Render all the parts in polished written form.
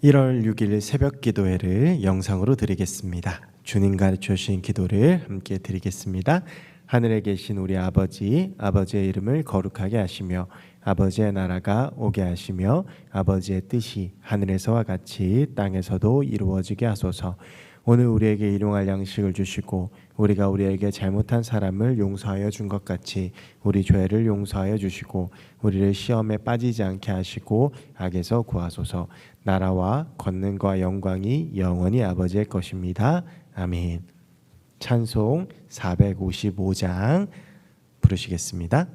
1월 6일 새벽 기도회를 영상으로 드리겠습니다. 주님 가르쳐 주신 기도를 함께 드리겠습니다. 하늘에 계신 우리 아버지, 아버지의 이름을 거룩하게 하시며 아버지의 나라가 오게 하시며 아버지의 뜻이 하늘에서와 같이 땅에서도 이루어지게 하소서. 오늘 우리에게 일용할 양식을 주시고 우리가 우리에게 잘못한 사람을 용서하여 준 것 같이 우리 죄를 용서하여 주시고 우리를 시험에 빠지지 않게 하시고 악에서 구하소서. 나라와 권능과 영광이 영원히 아버지의 것입니다. 아멘. 찬송 455장 부르시겠습니다.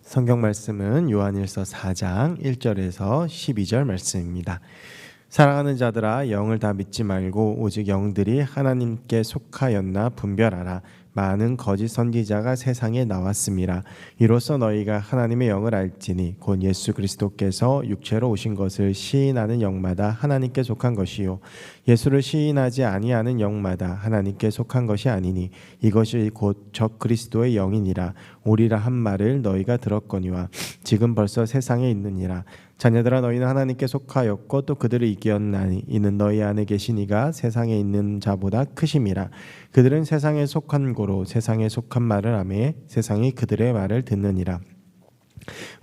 성경 말씀은 요한일서 4장 1절에서 12절 말씀입니다. 사랑하는 자들아, 영을 다 믿지 말고 오직 영들이 하나님께 속하였나 분별하라. 많은 거짓 선지자가 세상에 나왔음이라. 이로써 너희가 하나님의 영을 알지니 곧 예수 그리스도께서 육체로 오신 것을 시인하는 영마다 하나님께 속한 것이요 예수를 시인하지 아니하는 영마다 하나님께 속한 것이 아니니 이것이 곧 적 그리스도의 영이니라. 오리라 한 말을 너희가 들었거니와 지금 벌써 세상에 있느니라. 자녀들아, 너희는 하나님께 속하였고 또 그들을 이기었나니 이는 너희 안에 계신 이가 세상에 있는 자보다 크심이라. 그들은 세상에 속한 고로 세상에 속한 말을 하매 세상이 그들의 말을 듣느니라.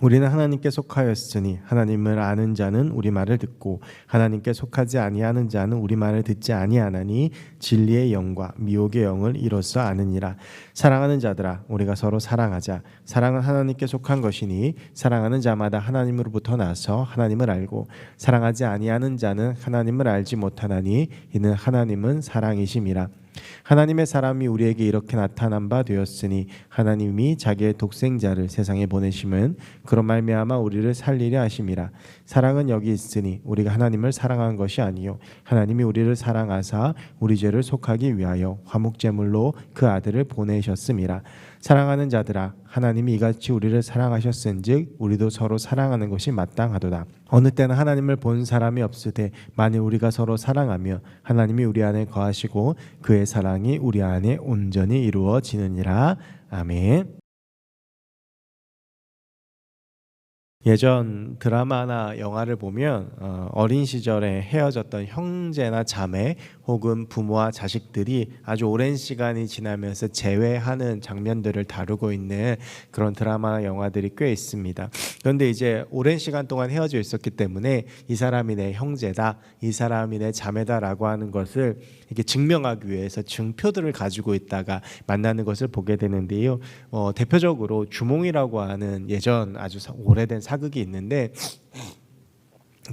우리는 하나님께 속하였으니 하나님을 아는 자는 우리 말을 듣고 하나님께 속하지 아니하는 자는 우리 말을 듣지 아니하나니 진리의 영과 미혹의 영을 이로써 아느니라. 사랑하는 자들아 우리가 서로 사랑하자. 사랑은 하나님께 속한 것이니 사랑하는 자마다 하나님으로부터 나서 하나님을 알고 사랑하지 아니하는 자는 하나님을 알지 못하나니 이는 하나님은 사랑이심이라. 하나님의 사람이 우리에게 이렇게 나타난 바 되었으니 하나님이 자기의 독생자를 세상에 보내심은 그런 말미암아 우리를 살리려 하심이라. 사랑은 여기 있으니 우리가 하나님을 사랑한 것이 아니요 하나님이 우리를 사랑하사 우리 죄를 속하기 위하여 화목제물로 그 아들을 보내셨음이라. 사랑하는 자들아 하나님이 이같이 우리를 사랑하셨은즉 우리도 서로 사랑하는 것이 마땅하도다. 어느 때는 하나님을 본 사람이 없으되 만일 우리가 서로 사랑하며 하나님이 우리 안에 거하시고 그의 사랑이 우리 안에 온전히 이루어지느니라. 아멘. 예전 드라마나 영화를 보면 어린 시절에 헤어졌던 형제나 자매 혹은 부모와 자식들이 아주 오랜 시간이 지나면서 재회하는 장면들을 다루고 있는 그런 드라마나 영화들이 꽤 있습니다. 그런데 이제 오랜 시간 동안 헤어져 있었기 때문에 이 사람이 내 형제다, 이 사람이 내 자매다라고 하는 것을 이렇게 증명하기 위해서 증표들을 가지고 있다가 만나는 것을 보게 되는데요. 대표적으로 주몽이라고 하는 예전 아주 오래된 사극이 있는데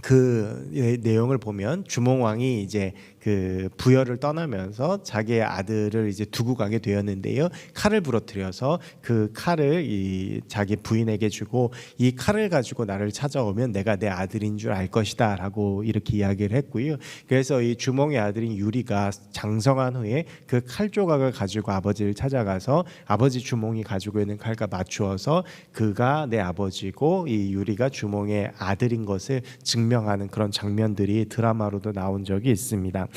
그 내용을 보면 주몽왕이 이제 그 부여를 떠나면서 자기의 아들을 이제 두고 가게 되었는데요. 칼을 부러뜨려서 그 칼을 이 자기 부인에게 주고 이 칼을 가지고 나를 찾아오면 내가 내 아들인 줄 알 것이다라고 이렇게 이야기를 했고요. 그래서 이 주몽의 아들인 유리가 장성한 후에 그 칼 조각을 가지고 아버지를 찾아가서 아버지 주몽이 가지고 있는 칼과 맞추어서 그가 내 아버지고 이 유리가 주몽의 아들인 것을 증명하는 그런 장면들이 드라마로도 나온 적이 있습니다.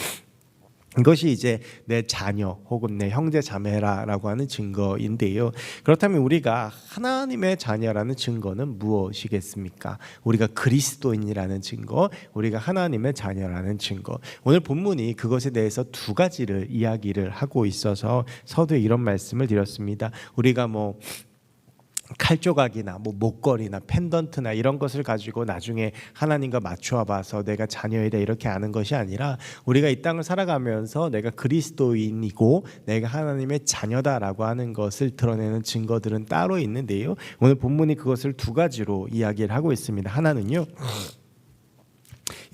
이것이 이제 내 자녀 혹은 내 형제 자매라고 하는 증거인데요. 그렇다면 우리가 하나님의 자녀라는 증거는 무엇이겠습니까? 우리가 그리스도인이라는 증거, 우리가 하나님의 자녀라는 증거. 오늘 본문이 그것에 대해서 두 가지를 이야기를 하고 있어서 서두에 이런 말씀을 드렸습니다. 우리가 칼조각이나 목걸이나 펜던트나 이런 것을 가지고 나중에 하나님과 맞추어 봐서 내가 자녀이다 이렇게 아는 것이 아니라 우리가 이 땅을 살아가면서 내가 그리스도인이고 내가 하나님의 자녀다라고 하는 것을 드러내는 증거들은 따로 있는데요. 오늘 본문이 그것을 두 가지로 이야기를 하고 있습니다. 하나는요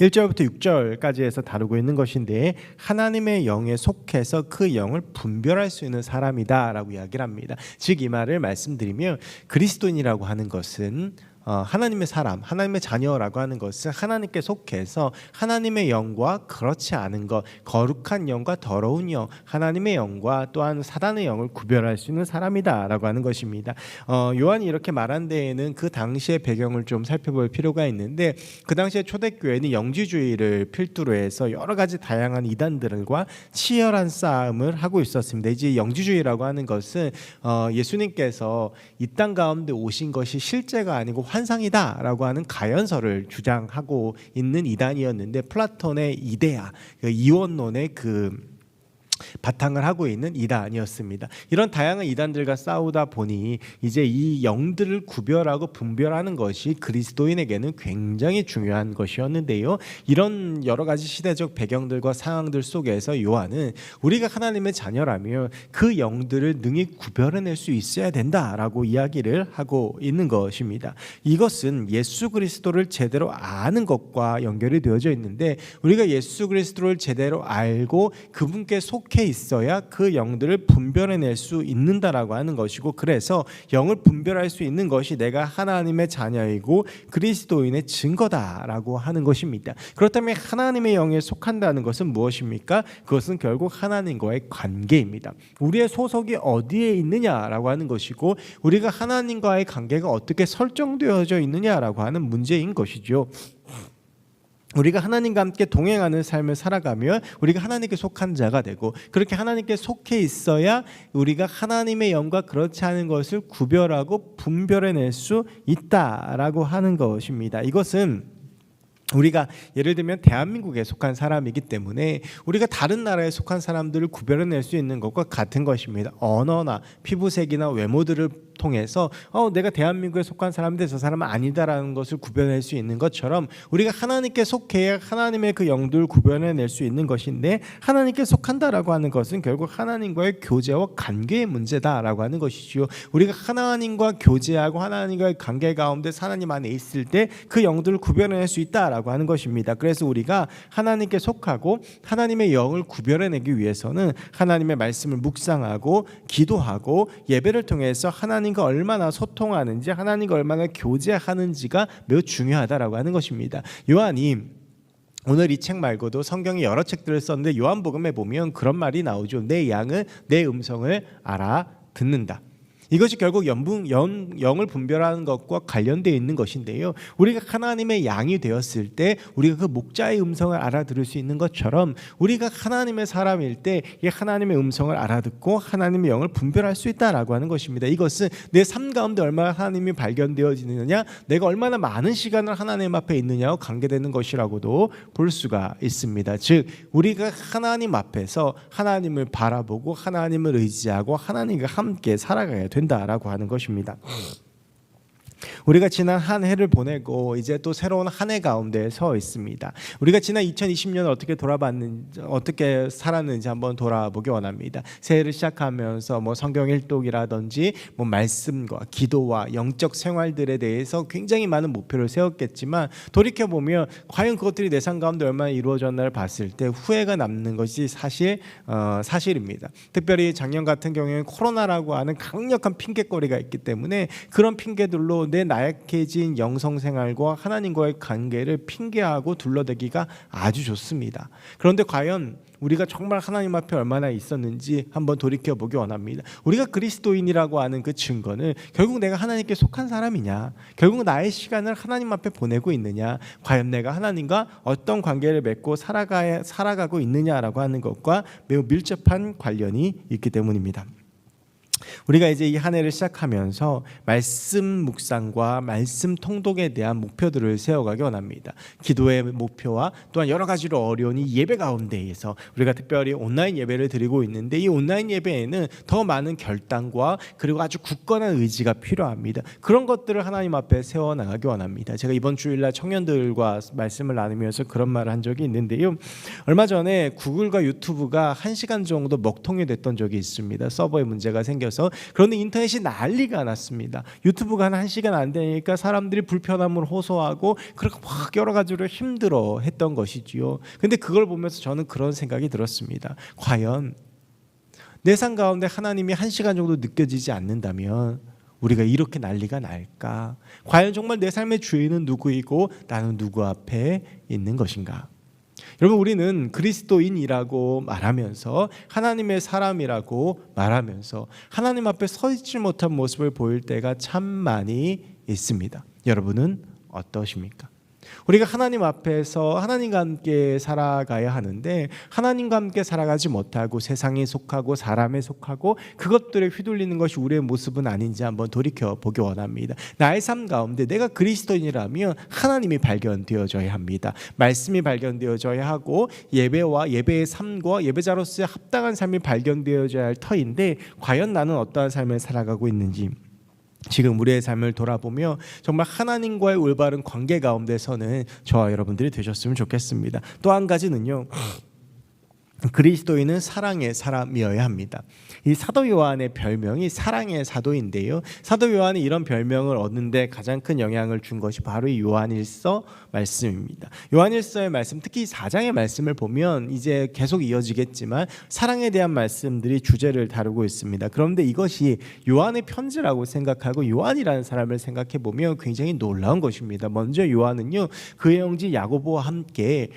1절부터 6절까지 해서 다루고 있는 것인데 하나님의 영에 속해서 그 영을 분별할 수 있는 사람이다 라고 이야기를 합니다. 즉 이 말을 말씀드리면 그리스도인이라고 하는 것은 하나님의 사람, 하나님의 자녀라고 하는 것은 하나님께 속해서 하나님의 영과 그렇지 않은 것, 거룩한 영과 더러운 영, 하나님의 영과 또한 사단의 영을 구별할 수 있는 사람이다라고 하는 것입니다. 요한이 이렇게 말한 데에는 그 당시의 배경을 좀 살펴볼 필요가 있는데 그 당시에 초대교회는 영지주의를 필두로 해서 여러 가지 다양한 이단들과 치열한 싸움을 하고 있었습니다. 이제 영지주의라고 하는 것은 예수님께서 이 땅 가운데 오신 것이 실제가 아니고 환상이다라고 하는 가연설을 주장하고 있는 이단이었는데 플라톤의 이데아, 이원론의 바탕을 하고 있는 이단이었습니다. 이런 다양한 이단들과 싸우다 보니 이제 이 영들을 구별하고 분별하는 것이 그리스도인에게는 굉장히 중요한 것이었는데요. 이런 여러 가지 시대적 배경들과 상황들 속에서 요한은 우리가 하나님의 자녀라면 그 영들을 능히 구별해낼 수 있어야 된다라고 이야기를 하고 있는 것입니다. 이것은 예수 그리스도를 제대로 아는 것과 연결이 되어져 있는데 우리가 예수 그리스도를 제대로 알고 그분께 속해 있어야 그 영들을 분별해낼 수 있는다라고 하는 것이고 그래서 영을 분별할 수 있는 것이 내가 하나님의 자녀이고 그리스도인의 증거다라고 하는 것입니다. 그렇다면 하나님의 영에 속한다는 것은 무엇입니까? 그것은 결국 하나님과의 관계입니다. 우리의 소속이 어디에 있느냐라고 하는 것이고 우리가 하나님과의 관계가 어떻게 설정되어져 있느냐라고 하는 문제인 것이죠. 우리가 하나님과 함께 동행하는 삶을 살아가며 우리가 하나님께 속한 자가 되고 그렇게 하나님께 속해 있어야 우리가 하나님의 영과 그렇지 않은 것을 구별하고 분별해낼 수 있다라고 하는 것입니다. 이것은 우리가 예를 들면 대한민국에 속한 사람이기 때문에 우리가 다른 나라에 속한 사람들을 구별해낼 수 있는 것과 같은 것입니다. 언어나 피부색이나 외모들을 통해서 내가 대한민국에 속한 사람인데 저 사람은 아니다라는 것을 구별할 수 있는 것처럼 우리가 하나님께 속해야 하나님의 그 영들 구별해낼 수 있는 것인데, 하나님께 속한다라고 하는 것은 결국 하나님과의 교제와 관계의 문제다라고 하는 것이죠. 우리가 하나님과 교제하고 하나님과의 관계 가운데 하나님 안에 있을 때 그 영들을 구별해낼 수 있다라고 하는 것입니다. 그래서 우리가 하나님께 속하고 하나님의 영을 구별해내기 위해서는 하나님의 말씀을 묵상하고 기도하고 예배를 통해서 하나님과 얼마나 소통하는지, 하나님과 얼마나 교제하는지가 매우 중요하다라고 하는 것입니다. 요한이 오늘 이 책 말고도 성경에 여러 책들을 썼는데 요한복음에 보면 그런 말이 나오죠. 내 양은 내 음성을 알아듣는다. 이것이 결국 영을 분별하는 것과 관련되어 있는 것인데요. 우리가 하나님의 양이 되었을 때 우리가 그 목자의 음성을 알아들을 수 있는 것처럼, 우리가 하나님의 사람일 때 이 하나님의 음성을 알아듣고 하나님의 영을 분별할 수 있다라고 하는 것입니다. 이것은 내 삶 가운데 얼마나 하나님이 발견되어지느냐, 내가 얼마나 많은 시간을 하나님 앞에 있느냐와 관계되는 것이라고도 볼 수가 있습니다. 즉 우리가 하나님 앞에서 하나님을 바라보고 하나님을 의지하고 하나님과 함께 살아가야 된다라고 하는 것입니다. 우리가 지난 한 해를 보내고 이제 또 새로운 한 해 가운데 서 있습니다. 우리가 지난 2020년을 어떻게 돌아봤는지, 어떻게 살았는지 한번 돌아보기 원합니다. 새해를 시작하면서 성경 일독이라든지 말씀과 기도와 영적 생활들에 대해서 굉장히 많은 목표를 세웠겠지만, 돌이켜 보면 과연 그것들이 내 삶 가운데 얼마나 이루어졌나를 봤을 때 후회가 남는 것이 사실입니다. 특별히 작년 같은 경우에는 코로나라고 하는 강력한 핑계거리가 있기 때문에 그런 핑계들로 내 나약해진 영성생활과 하나님과의 관계를 핑계하고 둘러대기가 아주 좋습니다. 그런데 과연 우리가 정말 하나님 앞에 얼마나 있었는지 한번 돌이켜보기 원합니다. 우리가 그리스도인이라고 하는 그 증거는 결국 내가 하나님께 속한 사람이냐, 결국 나의 시간을 하나님 앞에 보내고 있느냐, 과연 내가 하나님과 어떤 관계를 맺고 살아가고 있느냐라고 하는 것과 매우 밀접한 관련이 있기 때문입니다. 우리가 이제 이 한 해를 시작하면서 말씀 묵상과 말씀 통독에 대한 목표들을 세워가기 원합니다. 기도의 목표와 또한 여러 가지로 어려운 이 예배 가운데에서 우리가 특별히 온라인 예배를 드리고 있는데, 이 온라인 예배에는 더 많은 결단과 그리고 아주 굳건한 의지가 필요합니다. 그런 것들을 하나님 앞에 세워나가기 원합니다. 제가 이번 주일날 청년들과 말씀을 나누면서 그런 말을 한 적이 있는데요. 얼마 전에 구글과 유튜브가 1시간 정도 먹통이 됐던 적이 있습니다. 서버에 문제가 생겨서. 그런데 인터넷이 난리가 났습니다. 유튜브가 한 1시간 안 되니까 사람들이 불편함을 호소하고 그렇게 막 여러 가지로 힘들어 했던 것이지요. 근데 그걸 보면서 저는 그런 생각이 들었습니다. 과연 내 삶 가운데 하나님이 1시간 정도 느껴지지 않는다면 우리가 이렇게 난리가 날까? 과연 정말 내 삶의 주인은 누구이고 나는 누구 앞에 있는 것인가? 여러분, 우리는 그리스도인이라고 말하면서 하나님의 사람이라고 말하면서 하나님 앞에 서 있지 못한 모습을 보일 때가 참 많이 있습니다. 여러분은 어떠십니까? 우리가 하나님 앞에서 하나님과 함께 살아가야 하는데 하나님과 함께 살아가지 못하고 세상에 속하고 사람에 속하고 그것들에 휘둘리는 것이 우리의 모습은 아닌지 한번 돌이켜보기 원합니다. 나의 삶 가운데 내가 그리스도인이라면 하나님이 발견되어져야 합니다. 말씀이 발견되어져야 하고 예배와 예배의 삶과 예배자로서의 합당한 삶이 발견되어져야 할 터인데, 과연 나는 어떠한 삶을 살아가고 있는지 지금 우리의 삶을 돌아보며 정말 하나님과의 올바른 관계 가운데서는 저와 여러분들이 되셨으면 좋겠습니다. 또 한 가지는요, 그리스도인은 사랑의 사람이어야 합니다. 이 사도 요한의 별명이 사랑의 사도인데요, 사도 요한이 이런 별명을 얻는데 가장 큰 영향을 준 것이 바로 이 요한일서 말씀입니다. 요한일서의 말씀, 특히 4장의 말씀을 보면 이제 계속 이어지겠지만 사랑에 대한 말씀들이 주제를 다루고 있습니다. 그런데 이것이 요한의 편지라고 생각하고 요한이라는 사람을 생각해 보면 굉장히 놀라운 것입니다. 먼저 요한은요, 그의 형제 야고보와 함께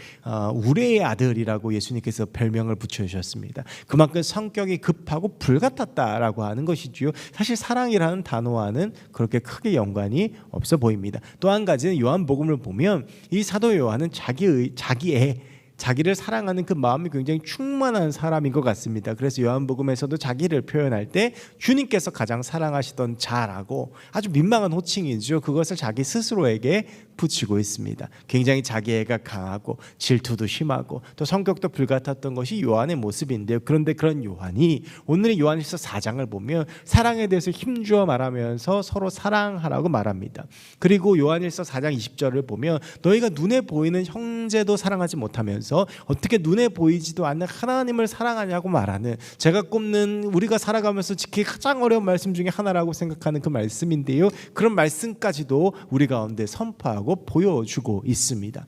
우레의 아들이라고 예수님께서 별명을 붙여주셨습니다. 그만큼 성격이 급하고 불같았다라고 하는 것이지요. 사실 사랑이라는 단어와는 그렇게 크게 연관이 없어 보입니다. 또 한 가지는 요한복음을 보면 이 사도 요한은 자기를 사랑하는 그 마음이 굉장히 충만한 사람인 것 같습니다. 그래서 요한복음에서도 자기를 표현할 때 주님께서 가장 사랑하시던 자라고 아주 민망한 호칭이죠. 그것을 자기 스스로에게 붙이고 있습니다. 굉장히 자기애가 강하고 질투도 심하고 또 성격도 불같았던 것이 요한의 모습인데요. 그런데 그런 요한이 오늘의 요한일서 4장을 보면 사랑에 대해서 힘주어 말하면서 서로 사랑하라고 말합니다. 그리고 요한일서 4장 20절을 보면 너희가 눈에 보이는 형제도 사랑하지 못하면서 어떻게 눈에 보이지도 않는 하나님을 사랑하냐고 말하는, 제가 꼽는 우리가 살아가면서 지키기 가장 어려운 말씀 중에 하나라고 생각하는 그 말씀인데요. 그런 말씀까지도 우리 가운데 선포하고 보여주고 있습니다.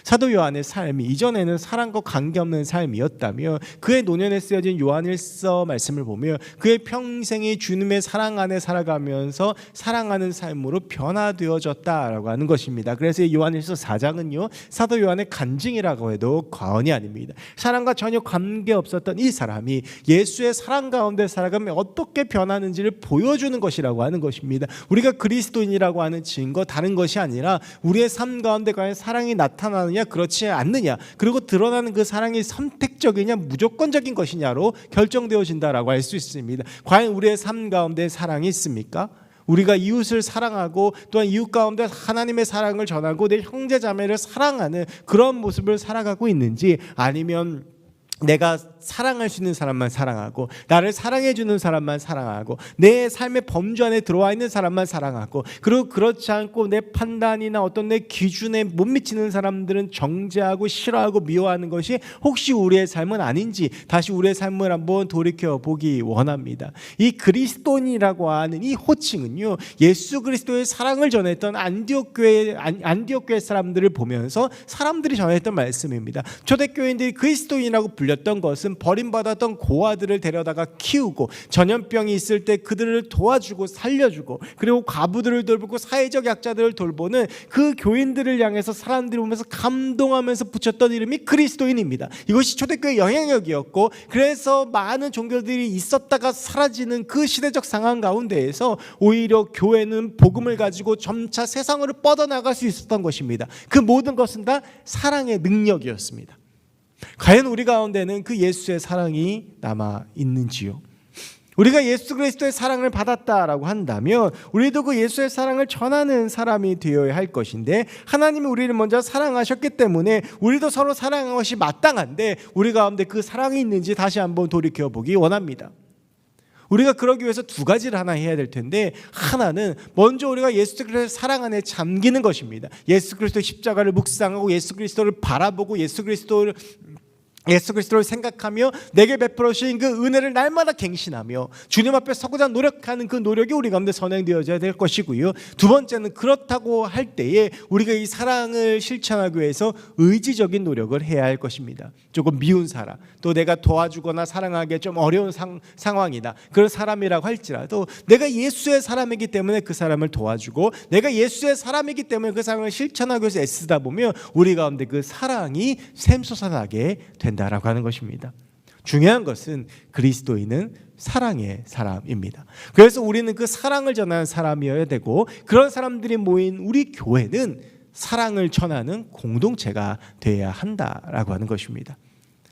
사도 요한의 삶이 이전에는 사랑과 관계없는 삶이었다며 그의 노년에 쓰여진 요한일서 말씀을 보며 그의 평생이 주님의 사랑 안에 살아가면서 사랑하는 삶으로 변화되어졌다라고 하는 것입니다. 그래서 이 요한일서 4장은요 사도 요한의 간증이라고 해도 과언이 아닙니다. 사랑과 전혀 관계없었던 이 사람이 예수의 사랑 가운데 살아가면 어떻게 변하는지를 보여주는 것이라고 하는 것입니다. 우리가 그리스도인이라고 하는 증거 다른 것이 아니라 우리의 삶 가운데 과연 사랑이 나타나느냐 그렇지 않느냐, 그리고 드러나는 그 사랑이 선택적이냐 무조건적인 것이냐로 결정되어진다라고 할 수 있습니다. 과연 우리의 삶 가운데 사랑이 있습니까? 우리가 이웃을 사랑하고 또한 이웃 가운데 하나님의 사랑을 전하고 내 형제 자매를 사랑하는 그런 모습을 살아가고 있는지, 아니면 내가 사랑할 수 있는 사람만 사랑하고 나를 사랑해 주는 사람만 사랑하고 내 삶의 범주 안에 들어와 있는 사람만 사랑하고, 그리고 그렇지 않고 내 판단이나 어떤 내 기준에 못 미치는 사람들은 정죄하고 싫어하고 미워하는 것이 혹시 우리의 삶은 아닌지 다시 우리의 삶을 한번 돌이켜 보기 원합니다. 이 그리스도인이라고 하는 이 호칭은요 예수 그리스도의 사랑을 전했던 안디옥 교회 사람들을 보면서 사람들이 전했던 말씀입니다. 초대교인들이 그리스도인이라고 불렸던 것은 버림받았던 고아들을 데려다가 키우고 전염병이 있을 때 그들을 도와주고 살려주고 그리고 과부들을 돌보고 사회적 약자들을 돌보는 그 교인들을 향해서 사람들이 보면서 감동하면서 붙였던 이름이 그리스도인입니다. 이것이 초대교회의 영향력이었고, 그래서 많은 종교들이 있었다가 사라지는 그 시대적 상황 가운데에서 오히려 교회는 복음을 가지고 점차 세상으로 뻗어나갈 수 있었던 것입니다. 그 모든 것은 다 사랑의 능력이었습니다. 과연 우리 가운데는 그 예수의 사랑이 남아 있는지요? 우리가 예수 그리스도의 사랑을 받았다라고 한다면 우리도 그 예수의 사랑을 전하는 사람이 되어야 할 것인데, 하나님이 우리를 먼저 사랑하셨기 때문에 우리도 서로 사랑하는 것이 마땅한데 우리 가운데 그 사랑이 있는지 다시 한번 돌이켜보기 원합니다. 우리가 그러기 위해서 두 가지를 하나 해야 될 텐데, 하나는 먼저 우리가 예수 그리스도의 사랑 안에 잠기는 것입니다. 예수 그리스도의 십자가를 묵상하고 예수 그리스도를 바라보고 예수 그리스도를 생각하며 내게 베풀어 주신 그 은혜를 날마다 갱신하며 주님 앞에 서고자 노력하는 그 노력이 우리 가운데 선행되어져야 될 것이고요. 두 번째는 그렇다고 할 때에 우리가 이 사랑을 실천하기 위해서 의지적인 노력을 해야 할 것입니다. 조금 미운 사람, 또 내가 도와주거나 사랑하기 좀 어려운 상황이다 그런 사람이라고 할지라도 내가 예수의 사람이기 때문에 그 사람을 도와주고 내가 예수의 사람이기 때문에 그 사랑을 실천하기 위해서 애쓰다 보면 우리 가운데 그 사랑이 샘솟아나게 된다라고 하는 것입니다. 중요한 것은 그리스도인은 사랑의 사람입니다. 그래서 우리는 그 사랑을 전하는 사람이어야 되고, 그런 사람들이 모인 우리 교회는 사랑을 전하는 공동체가 되어야 한다라고 하는 것입니다.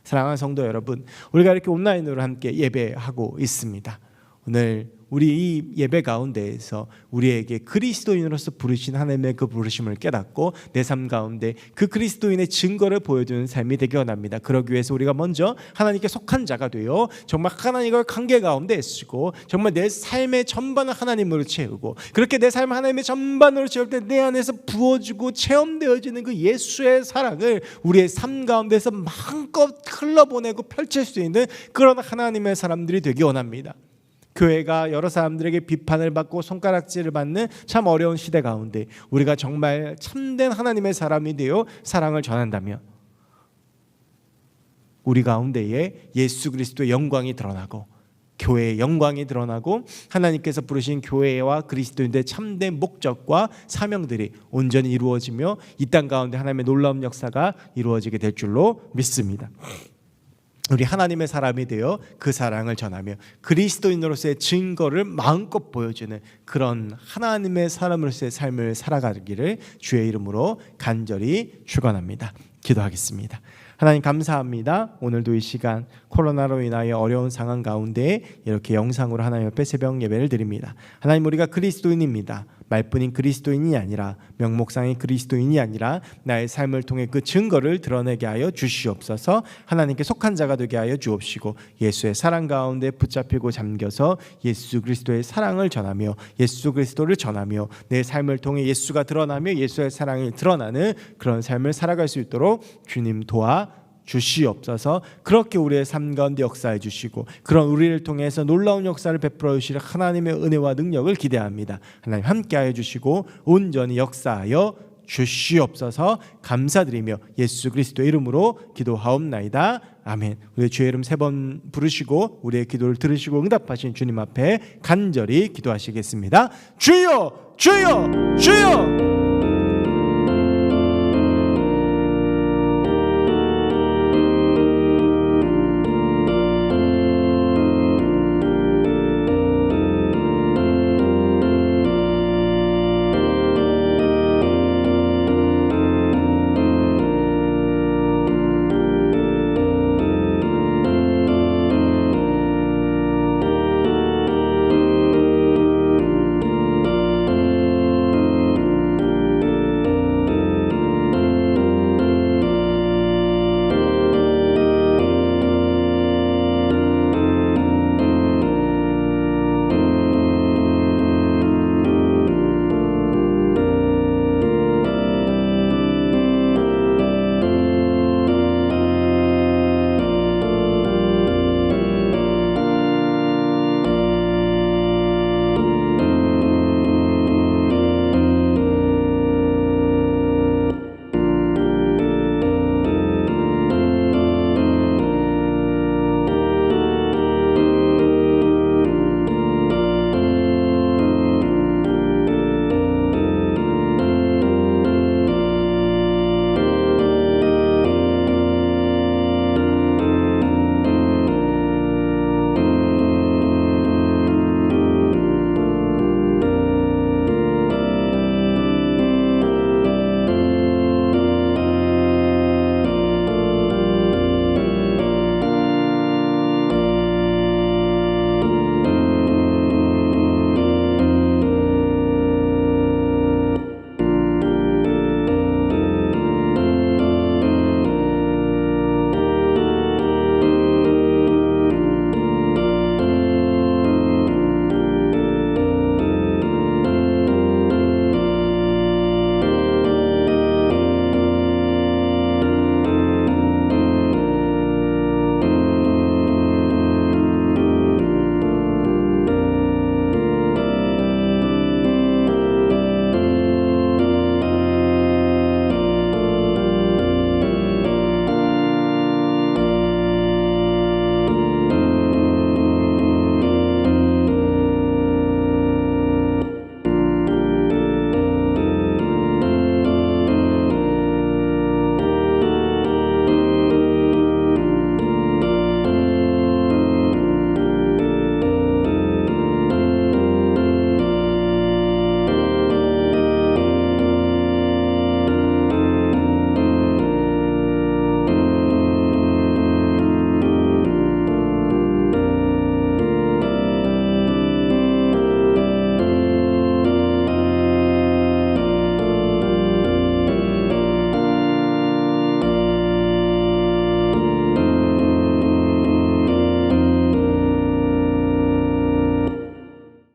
사랑하는 성도 여러분, 우리가 이렇게 온라인으로 함께 예배하고 있습니다. 오늘 우리 이 예배 가운데에서 우리에게 그리스도인으로서 부르신 하나님의 그 부르심을 깨닫고 내 삶 가운데 그 그리스도인의 증거를 보여주는 삶이 되기 원합니다. 그러기 위해서 우리가 먼저 하나님께 속한 자가 되어 정말 하나님과 관계 가운데 애쓰고 정말 내 삶의 전반을 하나님으로 채우고, 그렇게 내 삶을 하나님의 전반으로 채울 때 내 안에서 부어지고 체험되어지는 그 예수의 사랑을 우리의 삶 가운데서 마음껏 흘러보내고 펼칠 수 있는 그런 하나님의 사람들이 되기 원합니다. 교회가 여러 사람들에게 비판을 받고 손가락질을 받는 참 어려운 시대 가운데 우리가 정말 참된 하나님의 사람이 되어 사랑을 전한다면 우리 가운데에 예수 그리스도의 영광이 드러나고 교회의 영광이 드러나고 하나님께서 부르신 교회와 그리스도인들의 참된 목적과 사명들이 온전히 이루어지며 이 땅 가운데 하나님의 놀라운 역사가 이루어지게 될 줄로 믿습니다. 우리 하나님의 사람이 되어 그 사랑을 전하며 그리스도인으로서의 증거를 마음껏 보여주는 그런 하나님의 사람으로서의 삶을 살아가기를 주의 이름으로 간절히 축원합니다. 기도하겠습니다. 하나님 감사합니다. 오늘도 이 시간 코로나로 인하여 어려운 상황 가운데 이렇게 영상으로 하나님 옆에 새벽 예배를 드립니다. 하나님, 우리가 그리스도인입니다. 말뿐인 그리스도인이 아니라 명목상의 그리스도인이 아니라 나의 삶을 통해 그 증거를 드러내게 하여 주시옵소서. 하나님께 속한 자가 되게 하여 주옵시고 예수의 사랑 가운데 붙잡히고 잠겨서 예수 그리스도의 사랑을 전하며 예수 그리스도를 전하며 내 삶을 통해 예수가 드러나며 예수의 사랑이 드러나는 그런 삶을 살아갈 수 있도록 주님 도와 주시옵소서. 그렇게 우리의 삶 가운데 역사해 주시고 그런 우리를 통해서 놀라운 역사를 베풀어 주실 하나님의 은혜와 능력을 기대합니다. 하나님 함께하여 주시고 온전히 역사하여 주시옵소서. 감사드리며 예수 그리스도의 이름으로 기도하옵나이다. 아멘. 우리의 주의 이름 3번 부르시고 우리의 기도를 들으시고 응답하신 주님 앞에 간절히 기도하시겠습니다. 주여 주여 주여.